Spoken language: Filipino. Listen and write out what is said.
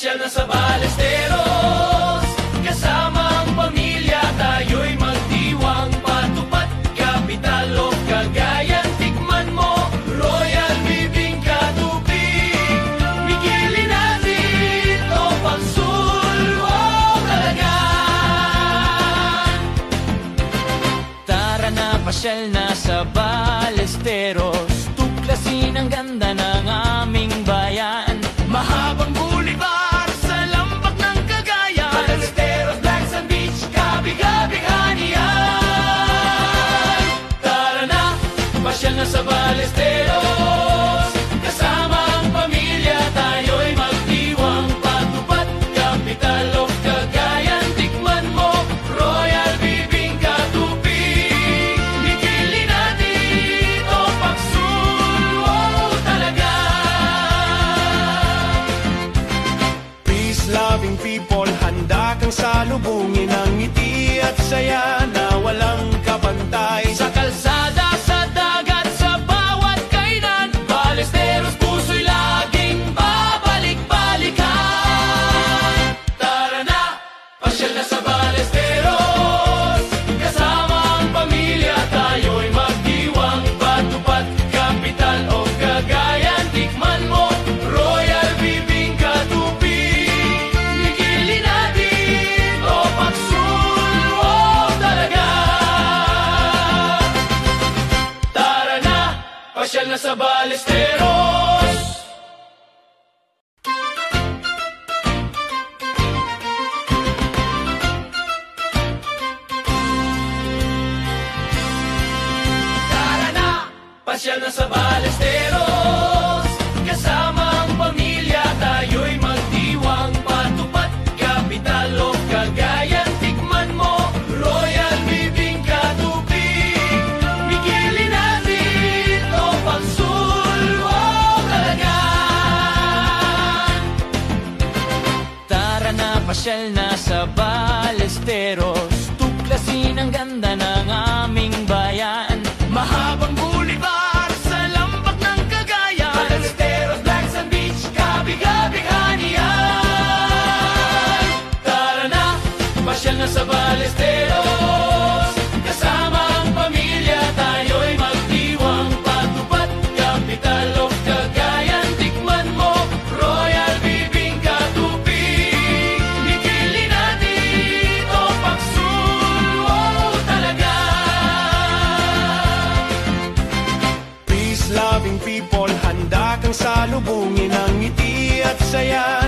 pasyal na sa Ballesteros. Kasama ang pamilya, tayo'y magdiwang. Patupad, kapital o Cagayan. Tikman mo, Royal Bibingka Tupig. Migilin natin o Pagsul o Dalagan. Tara na, pasyal na sa Ballesteros. Tuklasin ang ganda ng aming bayan. Mahabang boulevard sa lambak ng Cagayan. Ballesteros, Black Sand Beach, kabig-abighanian. Tara na, pasyal na sa Ballesteros. Kasama ang pamilya, tayo'y magdiwang. Patupad, kapital o Cagayan. Tikman mo, Royal Bibingka Tupig. Migilin natin o Pagsul o Dalagan. Peace-loving people, handa kang salubungin ang ngiti at saya na walang kabantay. Sa kalsada, sa dagat, sa bawat kainan, Ballesteros, puso'y laging babalik-balikan. Tara na, pasyal na sa Ballesteros. Kasama ang pamilya, tayo'y magdiwang. Patupad, kapital o Cagayan. Tikman mo, Royal Bibingka Tupig. Migilin natin o Pagsul o Dalagan. Tara na, pasyal na sa Ballesteros. Tara na, pasyal na sa Ballesteros. Kasama ang pamilya, tayo'y magdiwang. Patupad, kapital o Cagayan. Tikman mo, Royal Bibingka Tupig. Migilin natin o Pagsul o Dalagan. Tara na, pasyal na sa Ballesteros. Tuklasin ang ganda ng aming bayan. Mahabang boulevard sa lambak ng Cagayan. Ballesteros, Black Sand Beach, kabig-abighanian. Tara na, pasyal na sa Ballesteros. Kasama ang pamilya, tayo'y magdiwang. Patupad, kapital o Cagayan. Tikman mo, Royal Bibingka Tupig. Migilin natin o Pagsul o Dalagan. Peace-loving people, handa kang salubungin ang ngiti at saya